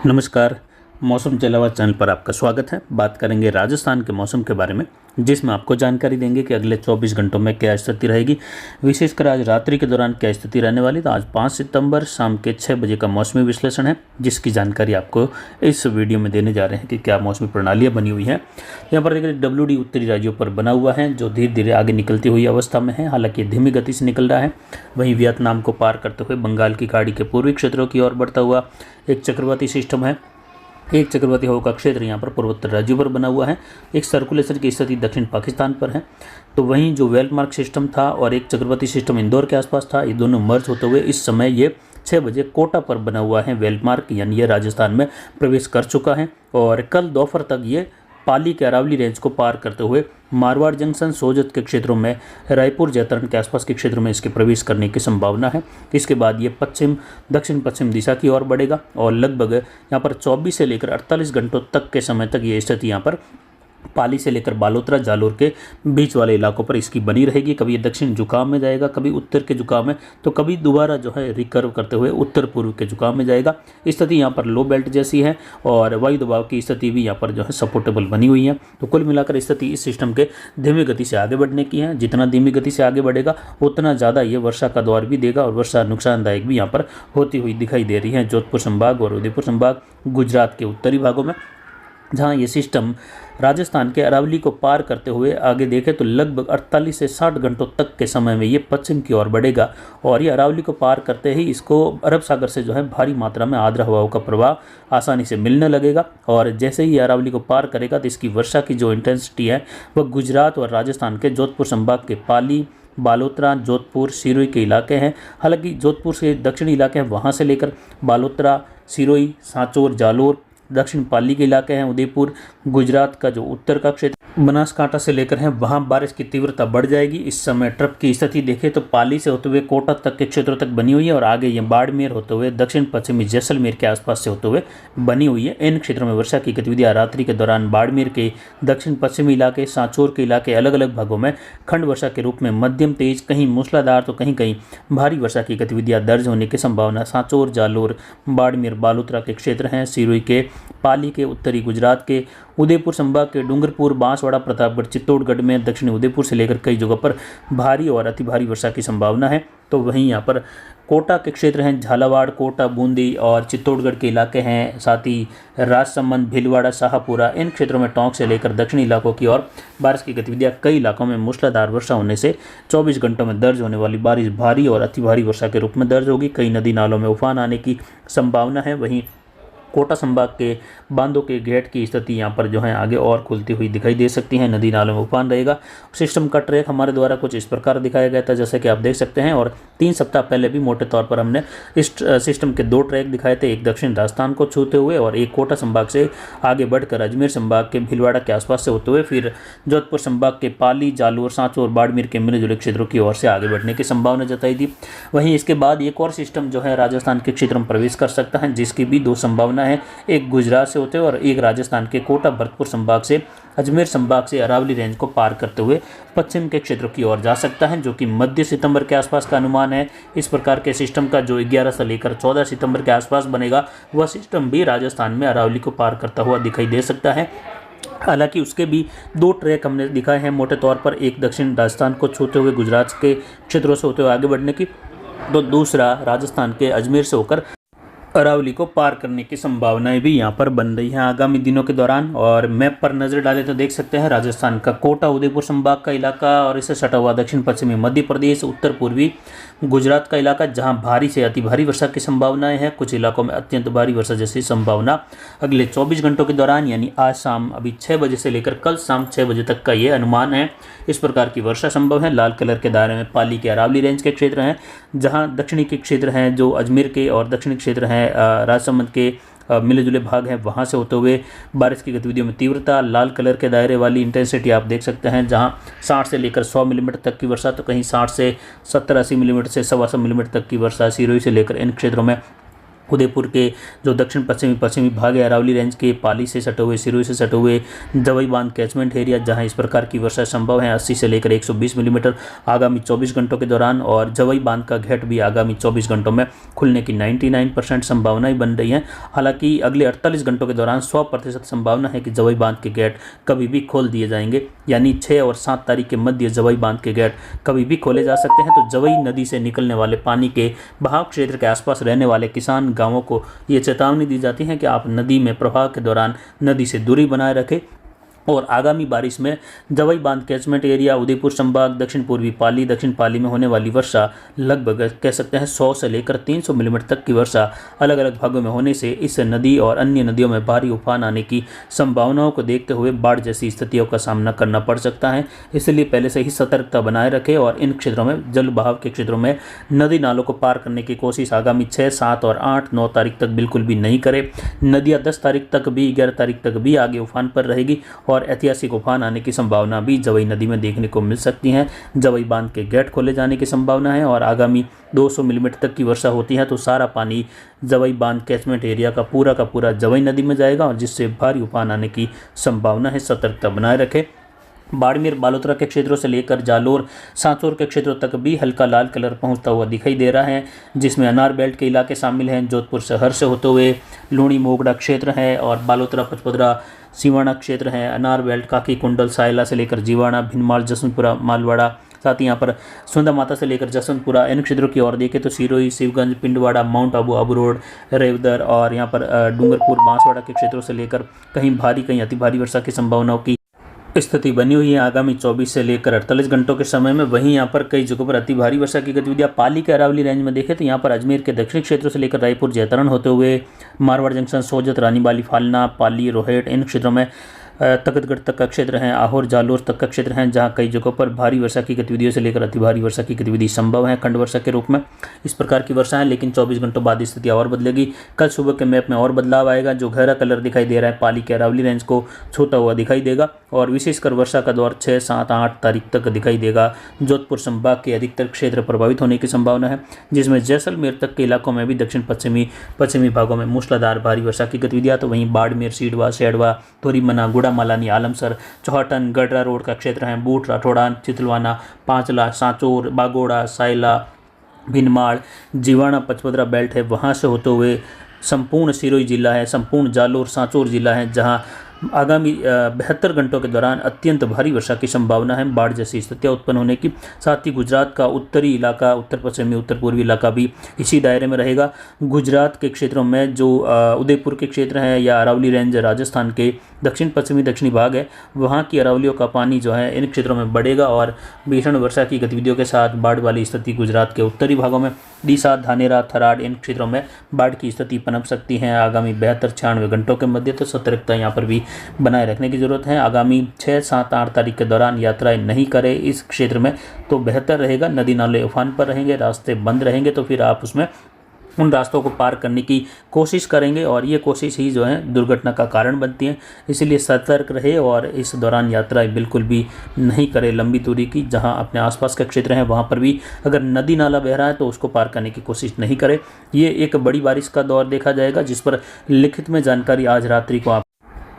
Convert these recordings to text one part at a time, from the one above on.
नमस्कार। मौसम के अलावा चैनल पर आपका स्वागत है। बात करेंगे राजस्थान के मौसम के बारे में, जिसमें आपको जानकारी देंगे कि अगले 24 घंटों में क्या स्थिति रहेगी। विशेषकर आज रात्रि के दौरान क्या स्थिति रहने वाली। तो आज 5 सितंबर शाम के 6 बजे का मौसमी विश्लेषण है, जिसकी जानकारी आपको इस वीडियो में देने जा रहे हैं कि क्या मौसमी प्रणालियाँ बनी हुई हैं। यहाँ पर देखिए WD उत्तरी राज्यों पर बना हुआ है, जो धीरे धीरे आगे निकलती हुई अवस्था में है। हालांकि धीमी गति से निकल रहा है। वहीं वियतनाम को पार करते हुए बंगाल की खाड़ी के पूर्वी क्षेत्रों की ओर बढ़ता हुआ एक चक्रवाती सिस्टम है। एक चक्रवाती हवा का क्षेत्र यहाँ पर पूर्वोत्तर राज्यों पर बना हुआ है। एक सर्कुलेशन की स्थिति दक्षिण पाकिस्तान पर है। तो वहीं जो वेलमार्क सिस्टम था और एक चक्रवाती सिस्टम इंदौर के आसपास था, ये दोनों मर्ज होते हुए इस समय ये 6 बजे कोटा पर बना हुआ है वेलमार्क, यानी ये राजस्थान में प्रवेश कर चुका है। और कल दोपहर तक ये पाली के अरावली रेंज को पार करते हुए मारवाड़ जंक्शन, सोजत के क्षेत्रों में, रायपुर जैतरण के आसपास के क्षेत्रों में इसके प्रवेश करने की संभावना है। इसके बाद ये दक्षिण पश्चिम दिशा की ओर बढ़ेगा और लगभग यहाँ पर 24 से लेकर 48 घंटों तक के समय तक ये स्थिति यहाँ पर पाली से लेकर बालोतरा, जालोर के बीच वाले इलाकों पर इसकी बनी रहेगी। कभी ये दक्षिण झुकाव में जाएगा, कभी उत्तर के झुकाव में, तो कभी दोबारा जो है रिकर्व करते हुए उत्तर पूर्व के झुकाव में जाएगा। स्थिति यहाँ पर लो बेल्ट जैसी है और वायु दबाव की स्थिति भी यहाँ पर जो है सपोर्टेबल बनी हुई है। तो कुल मिलाकर स्थिति इस सिस्टम के धीमी गति से आगे बढ़ने की है। जितना धीमी गति से आगे बढ़ेगा उतना ज़्यादा ये वर्षा का दौर भी देगा और वर्षा नुकसानदायक भी यहाँ पर होती हुई दिखाई दे रही है जोधपुर संभाग और उदयपुर संभाग, गुजरात के उत्तरी भागों में। जहां ये सिस्टम राजस्थान के अरावली को पार करते हुए आगे देखें तो लगभग 48 से 60 घंटों तक के समय में ये पश्चिम की ओर बढ़ेगा और ये अरावली को पार करते ही इसको अरब सागर से जो है भारी मात्रा में आर्द्र हवाओं का प्रवाह आसानी से मिलने लगेगा। और जैसे ही अरावली को पार करेगा तो इसकी वर्षा की जो इंटेंसिटी है वह गुजरात और राजस्थान के जोधपुर संभाग के पाली, बालोतरा, जोधपुर, सिरोही के इलाके हैं। हालांकि जोधपुर के दक्षिणी इलाके हैं, वहाँ से लेकर बालोतरा, सिरोही, सांचौर, जालोर, दक्षिण पाली के इलाके हैं, उदयपुर, गुजरात का जो उत्तर का क्षेत्र बनासकांठा से लेकर है, वहां बारिश की तीव्रता बढ़ जाएगी। इस समय ट्रफ की स्थिति देखें तो पाली से होते हुए कोटा तक के क्षेत्रों तक बनी हुई है और आगे ये बाड़मेर होते हुए दक्षिण पश्चिमी जैसलमेर के आसपास से होते हुए बनी हुई है। इन क्षेत्रों में वर्षा की गतिविधियां रात्रि के दौरान बाड़मेर के दक्षिण पश्चिमी इलाके, सांचौर के इलाके, अलग अलग भागों में खंड वर्षा के रूप में मध्यम तेज, कहीं मूसलाधार तो कहीं कहीं भारी वर्षा की गतिविधियां दर्ज होने की संभावना सांचौर, जालोर, बाड़मेर, बालोतरा के क्षेत्र हैं, सिरोही के, पाली के, उत्तरी गुजरात के, उदयपुर संभाग के डूंगरपुर, बांसवाड़ा, प्रतापगढ़, चित्तौड़गढ़ में दक्षिणी उदयपुर से लेकर कई जगहों पर भारी और अति भारी वर्षा की संभावना है। तो वहीं यहाँ पर कोटा के क्षेत्र हैं, झालावाड़, कोटा, बूंदी और चित्तौड़गढ़ के इलाके हैं, साथ ही राजसमंद, भीलवाड़ा, शाहपुरा, इन क्षेत्रों में टोंक से लेकर दक्षिणी इलाकों की ओर बारिश की गतिविधियां कई इलाकों में मूसलाधार वर्षा होने से 24 घंटों में दर्ज होने वाली बारिश भारी और अति भारी वर्षा के रूप में दर्ज होगी। कई नदी नालों में उफान आने की संभावना है। वहीं कोटा संभाग के बांधों के गेट की स्थिति यहाँ पर जो है आगे और खुलती हुई दिखाई दे सकती है। नदी नालों में उफान रहेगा। सिस्टम का ट्रैक हमारे द्वारा कुछ इस प्रकार दिखाया गया था, जैसे कि आप देख सकते हैं। और 3 सप्ताह पहले भी मोटे तौर पर हमने इस सिस्टम के 2 ट्रैक दिखाए थे, एक दक्षिण राजस्थान को छूते हुए और एक कोटा संभाग से आगे बढ़कर अजमेर संभाग के भीलवाड़ा के आसपास से होते हुए फिर जोधपुर संभाग के पाली, जालोर, सांचौर, बाड़मेर के मिले जुले क्षेत्रों की ओर से आगे बढ़ने की संभावना जताई थी। वहीं इसके बाद एक और सिस्टम जो है राजस्थान के क्षेत्र में प्रवेश कर सकता है, जिसकी भी 2 संभावना है, एक गुजरात से होते हुए और एक राजस्थान के कोटा, भरतपुर संभाग से, अजमेर संभाग से अरावली रेंज को पार करते हुए पश्चिम के क्षेत्रों की ओर जा सकता है, जो कि मध्य सितंबर के आसपास का अनुमान है। इस प्रकार के सिस्टम का जो 11 से लेकर 14 सितंबर के आसपास बनेगा, वह सिस्टम भी राजस्थान में अरावली को पार करता हुआ दिखाई दे सकता है। हालांकि उसके भी 2 ट्रैक हमने दिखाए हैं मोटे तौर पर, एक दक्षिण राजस्थान को छूते हुए गुजरात के क्षेत्रों से होते हुए आगे बढ़ने की, तो दूसरा राजस्थान के अजमेर से होकर अरावली को पार करने की संभावनाएं भी यहाँ पर बन रही हैं आगामी दिनों के दौरान। और मैप पर नजर डालें तो देख सकते हैं राजस्थान का कोटा, उदयपुर संभाग का इलाका और इससे सटा हुआ दक्षिण पश्चिमी मध्य प्रदेश, उत्तर पूर्वी गुजरात का इलाका, जहां भारी से अति भारी वर्षा की संभावनाएं हैं। कुछ इलाकों में अत्यंत भारी वर्षा जैसी संभावना अगले 24 घंटों के दौरान, यानी आज शाम अभी 6 बजे से लेकर कल शाम 6 बजे तक का ये अनुमान है। इस प्रकार की वर्षा संभव है। लाल कलर के दायरे में पाली के अरावली रेंज के क्षेत्र हैं, जहां दक्षिणी के क्षेत्र हैं जो अजमेर के और दक्षिणी क्षेत्र हैं राजसमंद के मिले जुले भाग हैं, वहाँ से होते हुए बारिश की गतिविधियों में तीव्रता। लाल कलर के दायरे वाली इंटेंसिटी आप देख सकते हैं, जहाँ 60 से लेकर 100 मिलीमीटर तक की वर्षा, तो कहीं 60 से 70-80 मिलीमीटर से 125 मिलीमीटर तक की वर्षा सिरोही से लेकर इन क्षेत्रों में उदयपुर के जो दक्षिण पश्चिमी भाग है, अरावली रेंज के पाली से सटे हुए, सिरोही से सटे हुए जवई बांध कैचमेंट एरिया, जहां इस प्रकार की वर्षा संभव है 80 से लेकर 120 मिलीमीटर आगामी 24 घंटों के दौरान। और जवई बांध का गेट भी आगामी 24 घंटों में खुलने की 99% संभावनाएं बन रही हैं। हालांकि अगले 48 घंटों के दौरान 100% संभावना है कि जवई बांध के गेट कभी भी खोल दिए जाएंगे, यानी 6 और 7 तारीख के मध्य जवई बांध के गेट कभी भी खोले जा सकते हैं। तो जवई नदी से निकलने वाले पानी के बहाव क्षेत्र के आसपास रहने वाले किसान गांवों को ये चेतावनी दी जाती है कि आप नदी में प्रवाह के दौरान नदी से दूरी बनाए रखें। और आगामी बारिश में जवई बांध कैचमेंट एरिया, उदयपुर संभाग, दक्षिण पूर्वी पाली, दक्षिण पाली में होने वाली वर्षा लगभग कह सकते हैं 100 से लेकर 300 मिलीमीटर तक की वर्षा अलग अलग भागों में होने से इस नदी और अन्य नदियों में भारी उफान आने की संभावनाओं को देखते हुए बाढ़ जैसी स्थितियों का सामना करना पड़ सकता है। इसलिए पहले से ही सतर्कता बनाए रखें और इन क्षेत्रों में, जल बहाव के क्षेत्रों में नदी नालों को पार करने की कोशिश आगामी 6, 7 और 8, 9 तारीख तक बिल्कुल भी नहीं करें। नदियाँ 10 तारीख तक भी, 11 तारीख तक भी आगे उफान पर रहेगी और ऐतिहासिक उफान आने की संभावना भी जवई नदी में देखने को मिल सकती है। जवई बांध के गेट खोले जाने की संभावना है और आगामी 200 मिलीमीटर तक की वर्षा होती है तो सारा पानी जवई बांध कैचमेंट एरिया का पूरा जवई नदी में जाएगा और जिससे भारी उफान आने की संभावना है। सतर्कता बनाए रखें। बाड़मेर बालोतरा के क्षेत्रों से लेकर जालोर सांचौर के क्षेत्रों तक भी हल्का लाल कलर पहुंचता हुआ दिखाई दे रहा है, जिसमें अनार बेल्ट के इलाके शामिल हैं। जोधपुर शहर से होते हुए लूणी मोगड़ा क्षेत्र है और बालोतरा पचपदरा सिवाना क्षेत्र है। अनार बेल्ट काकी कुंडल सायला से लेकर जीवाणा, भिनमाल, जसवंतपुरा, मालवाड़ा, साथ ही यहाँ पर सुंदा माता से लेकर जसवंतपुरा, इन क्षेत्रों की ओर देखें तो सिरोही, शिवगंज, पिंडवाड़ा, माउंट आबू, आबू रोड, रेवदर और यहाँ पर डूंगरपुर, बांसवाड़ा के क्षेत्रों से लेकर कहीं भारी कहीं अति भारी वर्षा की संभावनाओं की स्थिति बनी हुई है आगामी 24 से लेकर 48 घंटों के समय में। वहीं यहाँ पर कई जगहों पर अति भारी वर्षा की गतिविधियाँ पाली के अरावली रेंज में देखें तो यहाँ पर अजमेर के दक्षिणी क्षेत्रों से लेकर रायपुर, जैतरण होते हुए मारवाड़ जंक्शन, सोजत, रानीबाली, फालना, पाली, रोहेट, इन क्षेत्रों में तखतगढ़ तक का क्षेत्र है, आहोर, जालोर तक का क्षेत्र है, जहां कई जगहों पर भारी वर्षा की गतिविधियों से लेकर अति भारी वर्षा की गतिविधि संभव है खंड वर्षा के रूप में। इस प्रकार की वर्षा है, लेकिन 24 घंटों बाद स्थिति और बदलेगी। कल सुबह के मैप में और बदलाव आएगा। जो गहरा कलर दिखाई दे रहा है पाली के अरावली रेंज को छूता हुआ दिखाई देगा और विशेषकर वर्षा का दौर 6, 7, 8 तारीख तक दिखाई देगा। जोधपुर संभाग के अधिकतर क्षेत्र प्रभावित होने की संभावना है, जिसमें जैसलमेर तक के इलाकों में भी दक्षिण पश्चिमी भागों में मूसलाधार भारी वर्षा की गतिविधियां। तो वहीं बाड़मेर, सीडवा, सेडवा, तोरीमना, गुड़ामालानी, आलमसर, चौहटन, गडरा रोड का क्षेत्र है, बूट, राठौड़ान, चितलवाना, पांचला, सांचौर, बागोड़ा, सायला, भिनमाल, जीवाणा, पचपदरा बेल्ट है, वहां से होते हुए संपूर्ण सिरोही जिला है, संपूर्ण जालोर, सांचौर जिला है, जहां आगामी 72 घंटों के दौरान अत्यंत भारी वर्षा की संभावना है, बाढ़ जैसी स्थितियां उत्पन्न होने की। साथ ही गुजरात का उत्तरी इलाका, उत्तर पश्चिमी, उत्तर पूर्वी इलाका भी इसी दायरे में रहेगा। गुजरात के क्षेत्रों में जो उदयपुर के क्षेत्र हैं या अरावली रेंज राजस्थान के दक्षिण पश्चिमी दक्षिणी भाग है, वहाँ की अरावलियों का पानी जो है इन क्षेत्रों में बढ़ेगा और भीषण वर्षा की गतिविधियों के साथ बाढ़ वाली स्थिति गुजरात के उत्तरी भागों में, डीसा, धानेरा, थराद, इन क्षेत्रों में बाढ़ की स्थिति पनप सकती है आगामी 72-96 घंटों के मध्य। तो सतर्कता यहाँ पर भी बनाए रखने की जरूरत है। आगामी 6, 7, 8 तारीख के दौरान यात्राएं नहीं करें इस क्षेत्र में तो बेहतर रहेगा। नदी नाले उफान पर रहेंगे, रास्ते बंद रहेंगे, तो फिर आप उसमें उन रास्तों को पार करने की कोशिश करेंगे और ये कोशिश ही जो है दुर्घटना का कारण बनती है। इसलिए सतर्क रहे और इस दौरान यात्राएं बिल्कुल भी नहीं करें लंबी दूरी की। जहां अपने आसपास का क्षेत्र है वहां पर भी अगर नदी नाला बह रहा है तो उसको पार करने की कोशिश नहीं करें। ये एक बड़ी बारिश का दौर देखा जाएगा, जिस पर लिखित में जानकारी आज रात्रि को आप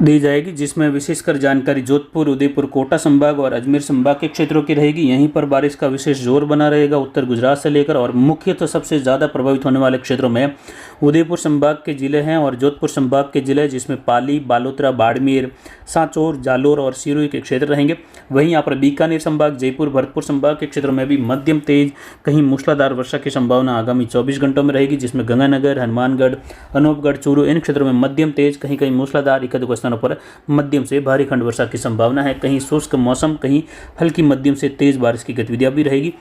दी जाएगी, जिसमें विशेषकर जानकारी जोधपुर, उदयपुर, कोटा संभाग और अजमेर संभाग के क्षेत्रों की रहेगी। यहीं पर बारिश का विशेष जोर बना रहेगा उत्तर गुजरात से लेकर, और मुख्यतः सबसे ज़्यादा प्रभावित होने वाले क्षेत्रों में उदयपुर संभाग के जिले हैं और जोधपुर संभाग के जिले, जिसमें पाली, बालोतरा, बाड़मेर, सांचौर, जालोर और सिरोही के क्षेत्र रहेंगे। वहीं यहाँ पर बीकानेर संभाग, जयपुर, भरतपुर संभाग के क्षेत्रों में भी मध्यम तेज कहीं मूसलाधार वर्षा की संभावना आगामी 24 घंटों में रहेगी, जिसमें गंगानगर, हनुमानगढ़, अनूपगढ़, चूरू, इन क्षेत्रों में मध्यम तेज कहीं कहीं मूसलाधार, एक-दो स्थानों पर मध्यम से भारी खंड वर्षा की संभावना है। कहीं शुष्क मौसम, कहीं हल्की मध्यम से तेज बारिश की गतिविधियां भी रहेगी।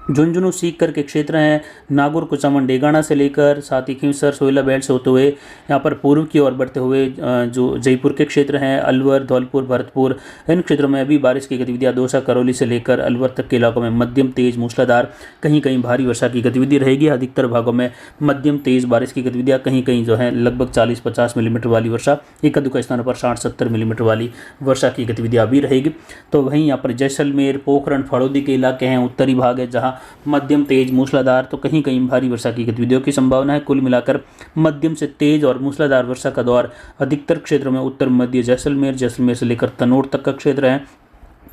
झुंझुनू, सीकर के क्षेत्र हैं, नागौर, कुचामन, डेगाना से लेकर साथ ही खींवसर, सोयला बेल्ट से होते हुए यहाँ पर पूर्व की ओर बढ़ते हुए जो जयपुर के क्षेत्र हैं, अलवर, धौलपुर, भरतपुर, इन क्षेत्रों में भी बारिश की गतिविधियाँ दौसा, करौली से लेकर अलवर तक के इलाकों में मध्यम तेज मूसलाधार कहीं कहीं भारी वर्षा की गतिविधि रहेगी। अधिकतर भागों में मध्यम तेज बारिश की गतिविधियाँ, कहीं कहीं जो है लगभग 40-50 मिलीमीटर वाली वर्षा, एक-दो स्थानों पर 60-70 मिलीमीटर वाली वर्षा की गतिविधियाँ भी रहेगी। तो वहीं यहाँ पर जैसलमेर, पोखरण, फड़ौदी के इलाके हैं, उत्तरी भाग है, जहाँ मध्यम तेज मूसलाधार तो कहीं कहीं भारी वर्षा की गतिविधियों की संभावना है। कुल मिलाकर मध्यम से तेज और मूसलाधार वर्षा का दौर अधिकतर क्षेत्रों में उत्तर मध्य जैसलमेर से लेकर तनोट तक का क्षेत्र है।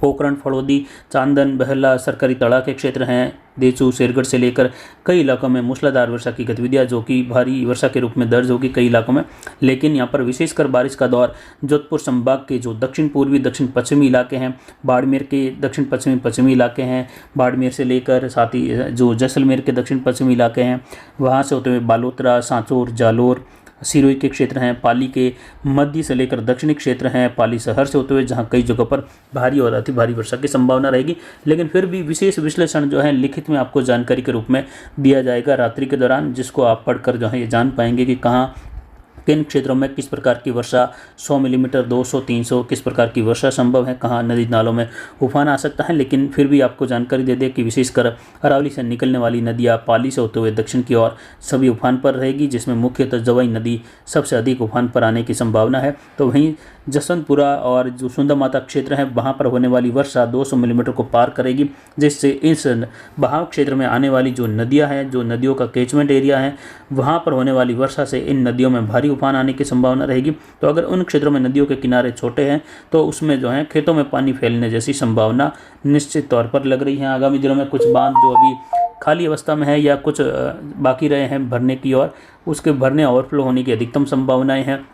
पोखरण, फड़ौदी, चांदन, बहला, सरकारी तड़ा के क्षेत्र हैं। देचू, शेरगढ़ से लेकर कई इलाकों में मूसलाधार वर्षा की गतिविधियां जो कि भारी वर्षा के रूप में दर्ज होगी कई इलाकों में। लेकिन यहाँ पर विशेषकर बारिश का दौर जोधपुर संभाग के जो दक्षिण पूर्वी दक्षिण पश्चिमी इलाके हैं, बाड़मेर के दक्षिण पश्चिमी इलाके हैं, बाड़मेर से लेकर साथ ही जो जैसलमेर के दक्षिण पश्चिमी इलाके हैं, वहाँ से होते हुए बालोतरा, सांचौर, जालोर, सिरोही के क्षेत्र हैं, पाली के मध्य से लेकर दक्षिणी क्षेत्र हैं, पाली शहर से होते हुए जहां कई जगहों पर भारी और अति भारी वर्षा की संभावना रहेगी। लेकिन फिर भी विशेष विश्लेषण जो है लिखित में आपको जानकारी के रूप में दिया जाएगा रात्रि के दौरान, जिसको आप पढ़कर जो है ये जान पाएंगे कि कहाँ किन क्षेत्रों में किस प्रकार की वर्षा 100 मिलीमीटर 200 300 किस प्रकार की वर्षा संभव है, कहाँ नदी नालों में उफान आ सकता है। लेकिन फिर भी आपको जानकारी दे दें कि विशेषकर अरावली से निकलने वाली नदियाँ पाली से होते हुए दक्षिण की ओर सभी उफान पर रहेगी, जिसमें मुख्यतः जवाई नदी सबसे अधिक उफान पर आने की संभावना है। तो वहीं जसवंतपुरा और जो सुंदर माता क्षेत्र है वहाँ पर होने वाली वर्षा 200 मिलीमीटर को पार करेगी, जिससे इस बहाव क्षेत्र में आने वाली जो नदियाँ हैं, जो नदियों का कैचमेंट एरिया है, वहाँ पर होने वाली वर्षा से इन नदियों में भारी उफान आने की संभावना रहेगी। तो अगर उन क्षेत्रों में नदियों के किनारे छोटे हैं तो उसमें जो है खेतों में पानी फैलने जैसी संभावना निश्चित तौर पर लग रही है। आगामी दिनों में कुछ बांध जो अभी खाली अवस्था में है या कुछ बाकी रहे हैं भरने की ओर, उसके भरने ओवरफ्लो होने की अधिकतम संभावनाएं हैं।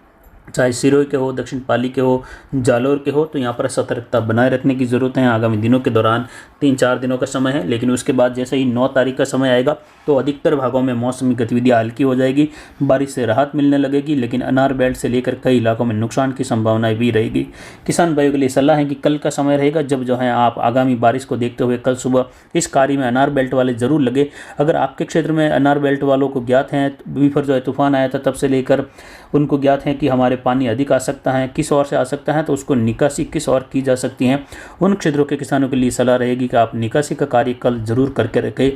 चाहे सिरोही के हो, दक्षिण पाली के हो, जालोर के हो, तो यहाँ पर सतर्कता बनाए रखने की ज़रूरत है। आगामी दिनों के दौरान 3-4 दिनों का समय है, लेकिन उसके बाद जैसे ही 9 तारीख का समय आएगा तो अधिकतर भागों में मौसमी गतिविधियाँ हल्की हो जाएगी, बारिश से राहत मिलने लगेगी। लेकिन अनार बेल्ट से लेकर कई इलाकों में नुकसान की संभावनाएं भी रहेगी। किसान भाइयों के लिए सलाह है कि कल का समय रहेगा जब जो है आप आगामी बारिश को देखते हुए कल सुबह इस कार्य में अनार बेल्ट वाले ज़रूर लगे। अगर आपके क्षेत्र में अनार बेल्ट वालों को ज्ञात हैं, बीफर जो है तूफान आया था तब से लेकर उनको ज्ञात है कि हमारे पानी अधिक आ सकता है, किस ओर से आ सकता है, तो उसको निकासी किस ओर की जा सकती है, उन क्षेत्रों के किसानों के लिए सलाह रहेगी कि आप निकासी का कार्य कल जरूर करके रखें।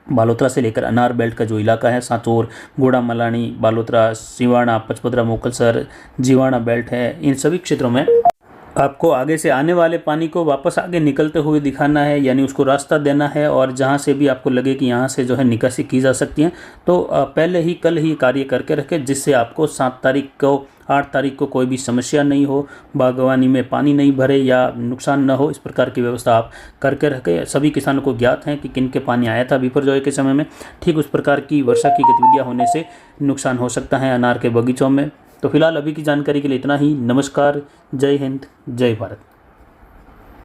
बालोतरा से लेकर अनार बेल्ट का जो इलाका है, सांचौर, गोड़ा मलानी, बालोतरा, सिवाना, पचपदरा, मोकलसर, जीवाना बेल्ट है, इन सभी क्षेत्रों में आपको आगे से आने वाले पानी को वापस आगे निकलते हुए दिखाना है, यानी उसको रास्ता देना है। और जहाँ से भी आपको लगे कि यहाँ से जो है निकासी की जा सकती है तो पहले ही कल ही कार्य करके रखें, जिससे आपको 7 तारीख को 8 तारीख को कोई भी समस्या नहीं हो, बागवानी में पानी नहीं भरे या नुकसान न हो, इस प्रकार की व्यवस्था आप करके रखें। सभी किसानों को ज्ञात है कि किन के पानी आया था बिपरजॉय के समय में, ठीक उस प्रकार की वर्षा की गतिविधियाँ होने से नुकसान हो सकता है अनार के बगीचों में। तो फिलहाल अभी की जानकारी के लिए इतना ही। नमस्कार, जय हिंद, जय भारत।